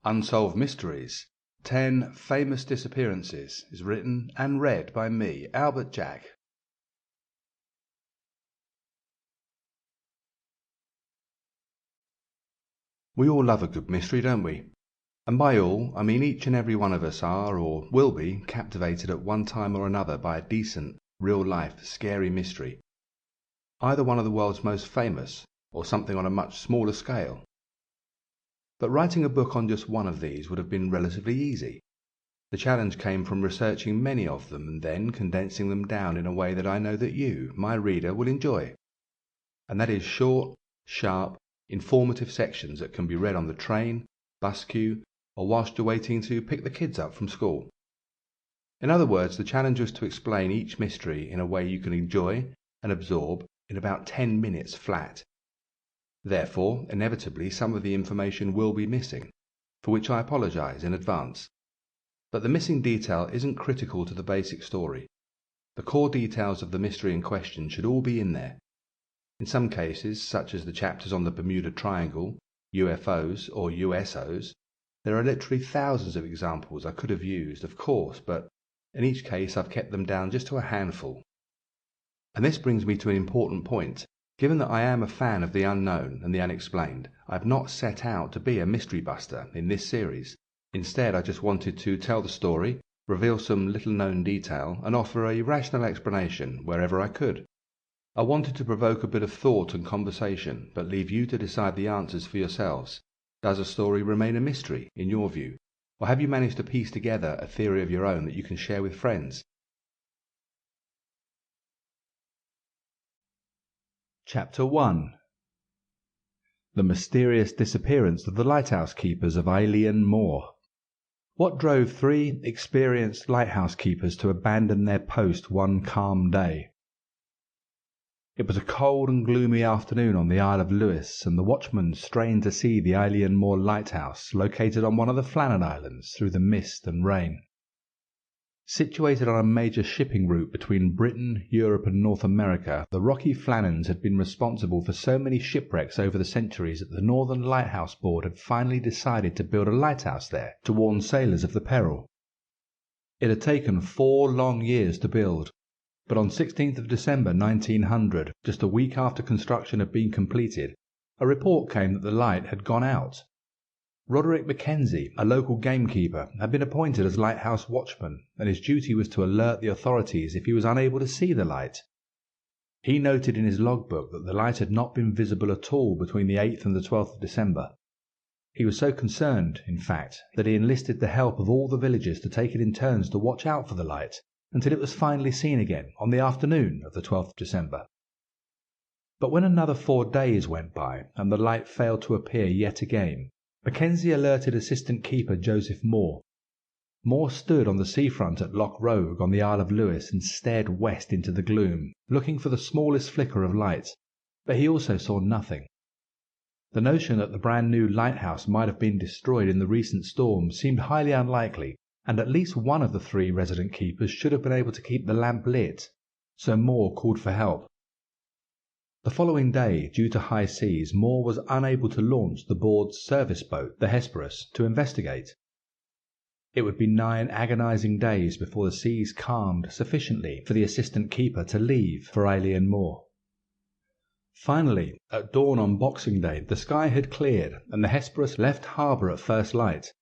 Unsolved Mysteries, 10 Famous Disappearances is written and read by me, Albert Jack. We all love a good mystery, don't we? And by all, I mean each and every one of us are, or will be, captivated at one time or another by a decent, real-life, scary mystery. Either one of the world's most famous, or something on a much smaller scale. But writing a book on just one of these would have been relatively easy. The challenge came from researching many of them and then condensing them down in a way that I know that you, my reader, will enjoy. And that is short, sharp, informative sections that can be read on the train, bus queue, or whilst you're waiting to pick the kids up from school. In other words, the challenge was to explain each mystery in a way you can enjoy and absorb in about 10 minutes flat. Therefore, inevitably, some of the information will be missing, for which I apologize in advance. But the missing detail isn't critical to the basic story. The core details of the mystery in question should all be in there. In some cases, such as the chapters on the Bermuda Triangle, UFOs or USOs, there are literally thousands of examples I could have used, of course, but in each case I've kept them down just to a handful. And this brings me to an important point. Given that I am a fan of the unknown and the unexplained, I have not set out to be a mystery buster in this series. Instead, I just wanted to tell the story, reveal some little-known detail, and offer a rational explanation wherever I could. I wanted to provoke a bit of thought and conversation, but leave you to decide the answers for yourselves. Does a story remain a mystery, in your view? Or have you managed to piece together a theory of your own that you can share with friends? Chapter 1. The Mysterious Disappearance of the Lighthouse Keepers of Alien Moor. What drove 3 experienced lighthouse keepers to abandon their post one calm day? It was a cold and gloomy afternoon on the Isle of Lewis, and the watchman strained to see the Alien Moor lighthouse located on one of the Flannan Islands through the mist and rain. Situated on a major shipping route between Britain, Europe and North America, the rocky Flannans had been responsible for so many shipwrecks over the centuries that the Northern Lighthouse Board had finally decided to build a lighthouse there to warn sailors of the peril. It had taken 4 long years to build, but on 16th of December 1900, just a week after construction had been completed, a report came that the light had gone out. Roderick Mackenzie, a local gamekeeper, had been appointed as lighthouse watchman, and his duty was to alert the authorities if he was unable to see the light. He noted in his logbook that the light had not been visible at all between the 8th and the 12th of December. He was so concerned, in fact, that he enlisted the help of all the villagers to take it in turns to watch out for the light, until it was finally seen again on the afternoon of the 12th of December. But when another 4 days went by, and the light failed to appear yet again, Mackenzie alerted assistant keeper Joseph Moore. Moore stood on the seafront at Loch Rogue on the Isle of Lewis and stared west into the gloom, looking for the smallest flicker of light, but he also saw nothing. The notion that the brand new lighthouse might have been destroyed in the recent storm seemed highly unlikely, and at least one of the 3 resident keepers should have been able to keep the lamp lit, so Moore called for help. The following day, due to high seas, Moore was unable to launch the board's service boat, the Hesperus, to investigate. It would be 9 agonizing days before the seas calmed sufficiently for the assistant keeper to leave for Alien Moor. Finally, at dawn on Boxing Day, the sky had cleared, and the Hesperus left harbour at first light.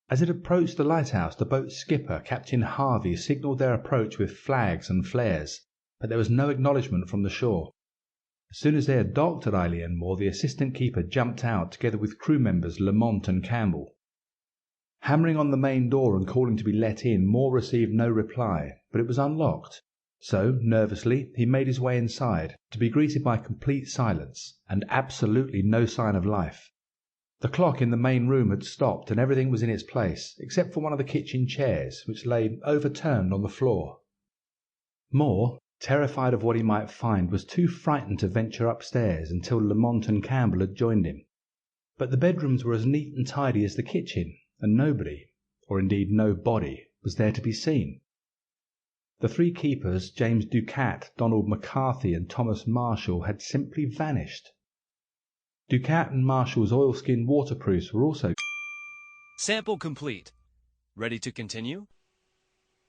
As it approached the lighthouse, the boat's skipper, Captain Harvey, signalled their approach with flags and flares, but there was no acknowledgment from the shore. As soon as they had docked at Alien Moor, the assistant keeper jumped out together with crew members Lamont and Campbell. Hammering on the main door and calling to be let in, Moore received no reply, but it was unlocked. So, nervously, he made his way inside, to be greeted by complete silence and absolutely no sign of life. The clock in the main room had stopped and everything was in its place, except for one of the kitchen chairs, which lay overturned on the floor. Moore, terrified of what he might find, was too frightened to venture upstairs until Lamont and Campbell had joined him. But the bedrooms were as neat and tidy as the kitchen, and nobody, or indeed no body, was there to be seen. The 3 keepers, James Ducat, Donald McCarthy and Thomas Marshall, had simply vanished. Ducat and Marshall's oilskin waterproofs were also Sample complete. Ready to continue?